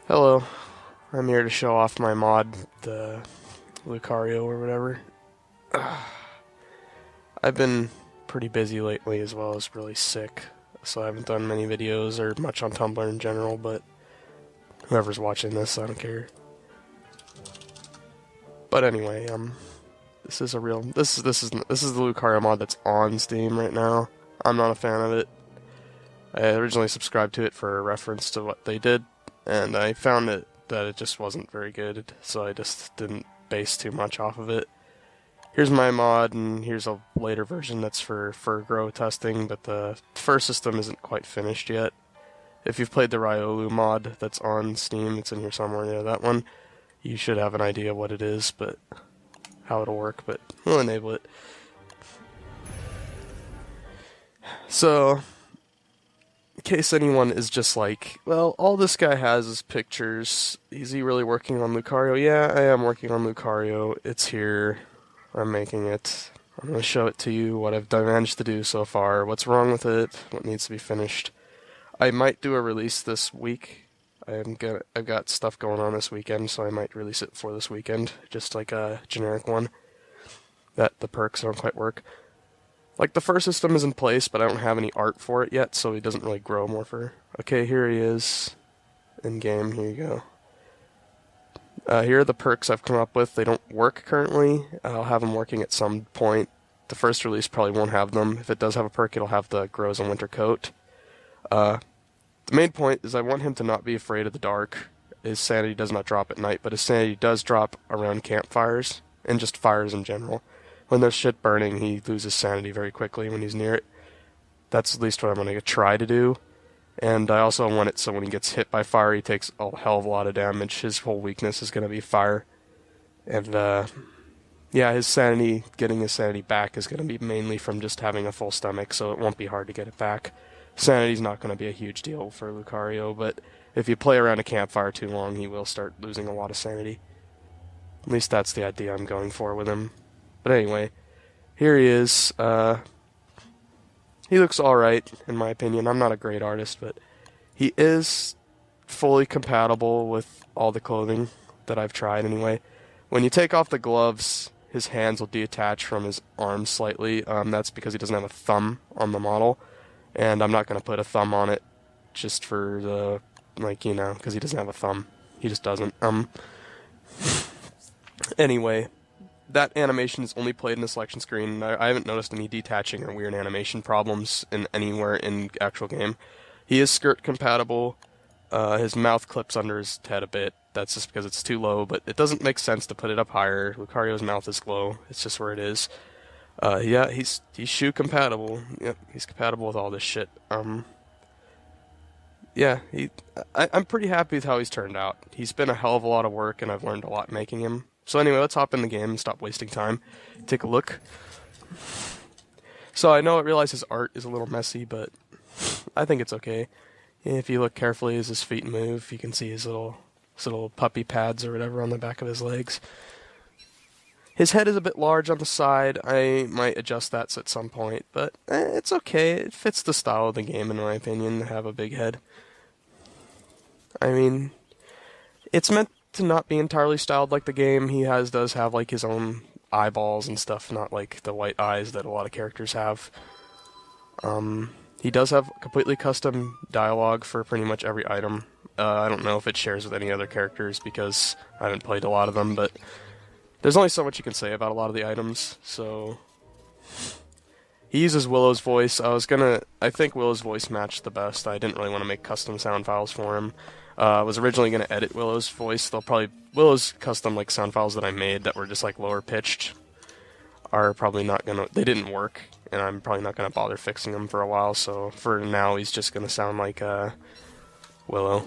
Hello, I'm here to show off my mod, the Lucario or whatever. I've been pretty busy lately as well as really sick, so I haven't done many videos or much on Tumblr in general, but whoever's watching this, I don't care. But anyway, this is the Lucario mod that's on Steam right now. I'm not a fan of it. I originally subscribed to it for a reference to what they did, and I found that it just wasn't very good, so I just didn't base too much off of it. Here's my mod, and here's a later version that's for grow testing, but the first system isn't quite finished yet. If you've played the Riolu mod that's on Steam, it's in here somewhere near that one, you should have an idea what it is, but how it'll work, but we'll enable it. So, in case anyone is just like, well, all this guy has is pictures. Is he really working on Lucario? Yeah, I am working on Lucario. It's here. I'm making it. I'm going to show it to you, what I've managed to do so far, what's wrong with it, what needs to be finished. I might do a release this week. I've got stuff going on this weekend, so I might release it for this weekend, just like a generic one. That the perks don't quite work. Like, the first system is in place, but I don't have any art for it yet, so he doesn't really grow morpher. Okay, here he is. In-game, here you go. Here are the perks I've come up with. They don't work currently. I'll have them working at some point. The first release probably won't have them. If it does have a perk, it'll have the Grows in Winter Coat. The main point is I want him to not be afraid of the dark. His sanity does not drop at night, but his sanity does drop around campfires, and just fires in general. When there's shit burning, he loses sanity very quickly when he's near it. That's at least what I'm going to try to do. And I also want it so when he gets hit by fire, he takes a hell of a lot of damage. His whole weakness is going to be fire. And, yeah, getting his sanity back is going to be mainly from just having a full stomach, so it won't be hard to get it back. Sanity's not going to be a huge deal for Lucario, but if you play around a campfire too long, he will start losing a lot of sanity. At least that's the idea I'm going for with him. But anyway, here he is. He looks alright, in my opinion. I'm not a great artist, but he is fully compatible with all the clothing that I've tried anyway. When you take off the gloves, his hands will detach from his arms slightly. That's because he doesn't have a thumb on the model, and I'm not going to put a thumb on it just for the, because he doesn't have a thumb. He just doesn't. Anyway, that animation is only played in the selection screen. I haven't noticed any detaching or weird animation problems anywhere in actual game. He is skirt compatible. His mouth clips under his head a bit. That's just because it's too low, but it doesn't make sense to put it up higher. Lucario's mouth is low. It's just where it is. Yeah, he's shoe compatible. Yep, he's compatible with all this shit. Yeah, I'm pretty happy with how he's turned out. He's been a hell of a lot of work, and I've learned a lot making him. So anyway, let's hop in the game and stop wasting time. Take a look. So I realize his art is a little messy, but I think it's okay. If you look carefully as his feet move, you can see his little puppy pads or whatever on the back of his legs. His head is a bit large on the side. I might adjust that at some point, but it's okay. It fits the style of the game, in my opinion, to have a big head. I mean, it's meant to not be entirely styled like the game. He does have like his own eyeballs and stuff, not like the white eyes that a lot of characters have. He does have completely custom dialogue for pretty much every item. I don't know if it shares with any other characters because I haven't played a lot of them, but there's only so much you can say about a lot of the items, so he uses Willows Voice. I think Willows Voice matched the best. I didn't really want to make custom sound files for him. I was originally going to edit Willow's voice. Willow's custom sound files that I made that were just lower pitched are probably not gonna. They didn't work, and I'm probably not gonna bother fixing them for a while. So for now, he's just gonna sound like Willow.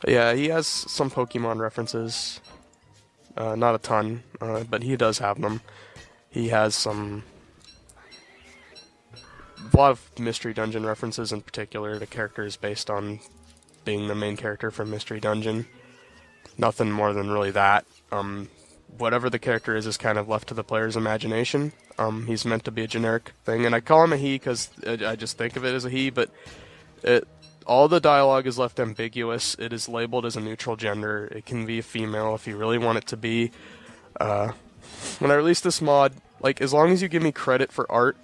Yeah, he has some Pokemon references. Not a ton, but he does have them. He has a lot of Mystery Dungeon references, in particular. The character is based on being the main character from Mystery Dungeon. Nothing more than really that. Whatever the character is kind of left to the player's imagination. He's meant to be a generic thing, and I call him a he because I just think of it as a he, but all the dialogue is left ambiguous. It is labeled as a neutral gender. It can be a female if you really want it to be. When I release this mod, like, as long as you give me credit for art,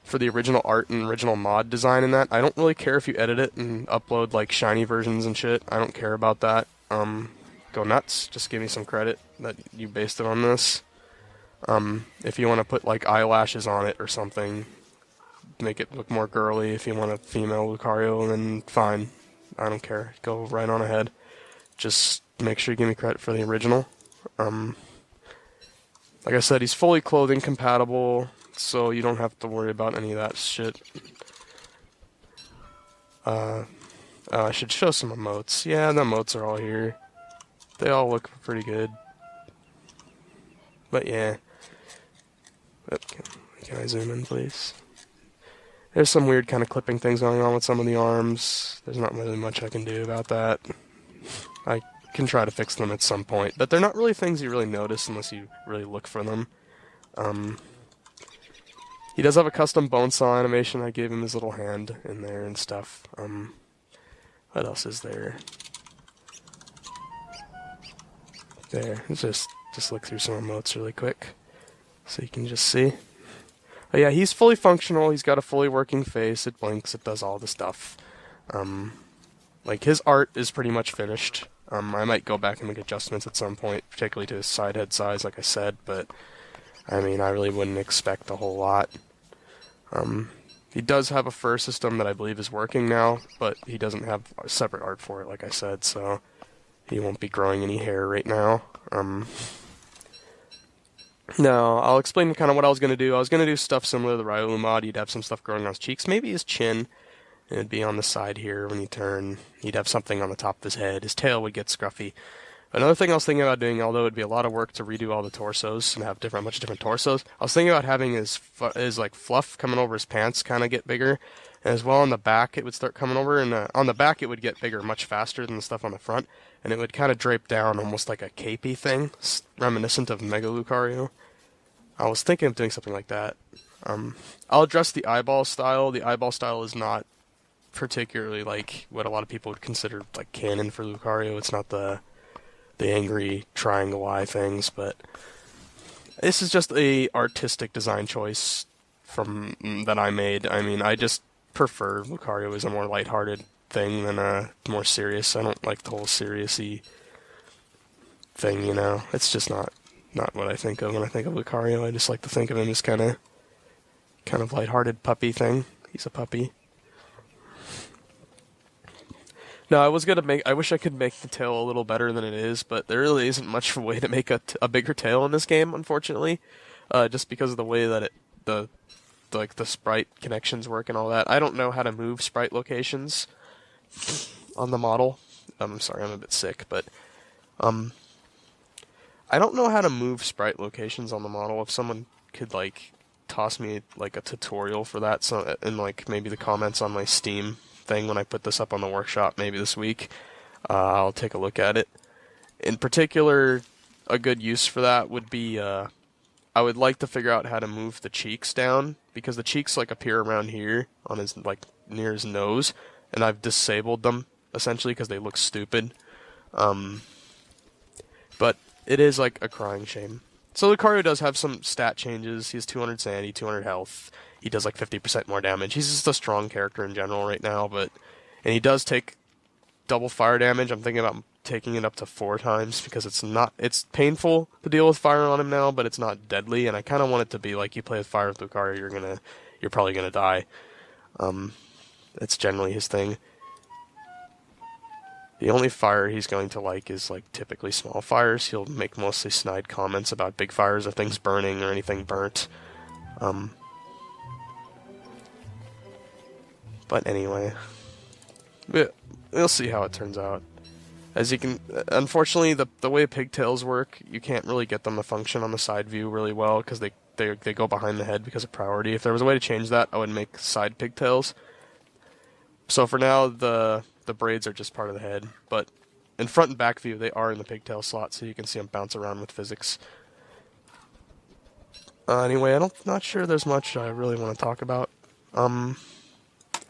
for the original art and original mod design in that, I don't really care if you edit it and upload, like, shiny versions and shit. I don't care about that. Go nuts. Just give me some credit that you based it on this. If you want to put, like, eyelashes on it or something, make it look more girly. If you want a female Lucario, then fine. I don't care. Go right on ahead. Just make sure you give me credit for the original. Like I said, he's fully clothing compatible, so you don't have to worry about any of that shit. I should show some emotes. Yeah, the emotes are all here. They all look pretty good. But yeah. Can I zoom in, please? There's some weird kind of clipping things going on with some of the arms. There's not really much I can do about that. I can try to fix them at some point, but they're not really things you really notice unless you really look for them. He does have a custom bone saw animation. I gave him his little hand in there and stuff. What else is there? There. Let's just look through some emotes really quick, so you can just see. Oh yeah, he's fully functional. He's got a fully working face. It blinks. It does all the stuff. Like, his art is pretty much finished. I might go back and make adjustments at some point, particularly to his side head size, like I said, but I mean, I really wouldn't expect a whole lot. He does have a fur system that I believe is working now, but he doesn't have a separate art for it, like I said, so he won't be growing any hair right now. No, I'll explain kind of what I was going to do. I was going to do stuff similar to the Riolu mod. He'd have some stuff growing on his cheeks, maybe his chin. It'd be on the side here when you turn. He'd have something on the top of his head. His tail would get scruffy. Another thing I was thinking about doing, although it'd be a lot of work to redo all the torsos and have a bunch of different torsos, I was thinking about having his like fluff coming over his pants kind of get bigger, and as well on the back it would start coming over, and on the back it would get bigger much faster than the stuff on the front, and it would kind of drape down almost like a capey thing, reminiscent of Mega Lucario. I was thinking of doing something like that. I'll address the eyeball style. The eyeball style is not particularly like what a lot of people would consider like canon for Lucario. It's not the angry triangle eye things, but this is just a artistic design choice from that I made. I mean, I just prefer Lucario as a more lighthearted thing than a more serious. I don't like the whole serious-y thing, you know. It's just not what I think of when I think of Lucario. I just like to think of him as kind of lighthearted puppy thing. He's a puppy. No, I wish I could make the tail a little better than it is, but there really isn't much of a way to make a bigger tail in this game, unfortunately. Just because of the way that the sprite connections work and all that. I don't know how to move sprite locations on the model. I'm sorry, I'm a bit sick, but I don't know how to move sprite locations on the model. If someone could like toss me like a tutorial for that, so in like maybe the comments on my Steam thing when I put this up on the workshop maybe this week, I'll take a look at it. In particular, a good use for that would be I would like to figure out how to move the cheeks down, because the cheeks like appear around here on his like near his nose, and I've disabled them essentially because they look stupid. But it is like a crying shame. So Lucario does have some stat changes. He has 200 sanity, 200 health. He does like 50% more damage. He's just a strong character in general right now, and he does take double fire damage. I'm thinking about taking it up to 4 times because it's painful to deal with fire on him now, but it's not deadly, and I kind of want it to be like you play with fire with Lucario, you're probably gonna die. That's generally his thing. The only fire he's going to like is like typically small fires. He'll make mostly snide comments about big fires or things burning or anything burnt. But anyway, we'll see how it turns out. As you can, unfortunately, the way pigtails work, you can't really get them to function on the side view really well because they go behind the head because of priority. If there was a way to change that, I would make side pigtails. So for now, the braids are just part of the head, but in front and back view, they are in the pigtail slot, so you can see them bounce around with physics. Anyway, not sure there's much I really want to talk about.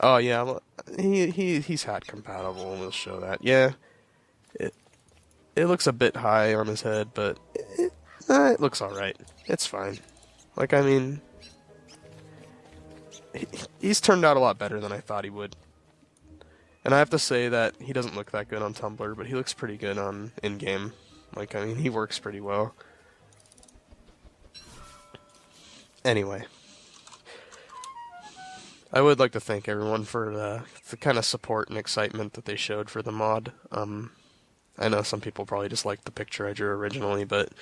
Oh yeah, well, he's hat compatible. We'll show that. Yeah, it it looks a bit high on his head, but it looks all right. It's fine. Like I mean, he's turned out a lot better than I thought he would. And I have to say that he doesn't look that good on Tumblr, but he looks pretty good on in-game. Like I mean, he works pretty well. Anyway, I would like to thank everyone for the kind of support and excitement that they showed for the mod. I know some people probably just liked the picture I drew originally, but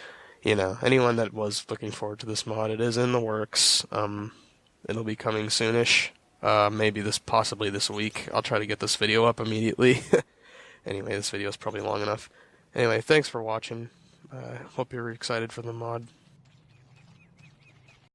you know, anyone that was looking forward to this mod, it is in the works. It'll be coming soonish. Maybe possibly this week. I'll try to get this video up immediately. Anyway, this video is probably long enough. Anyway, thanks for watching. Hope you're excited for the mod.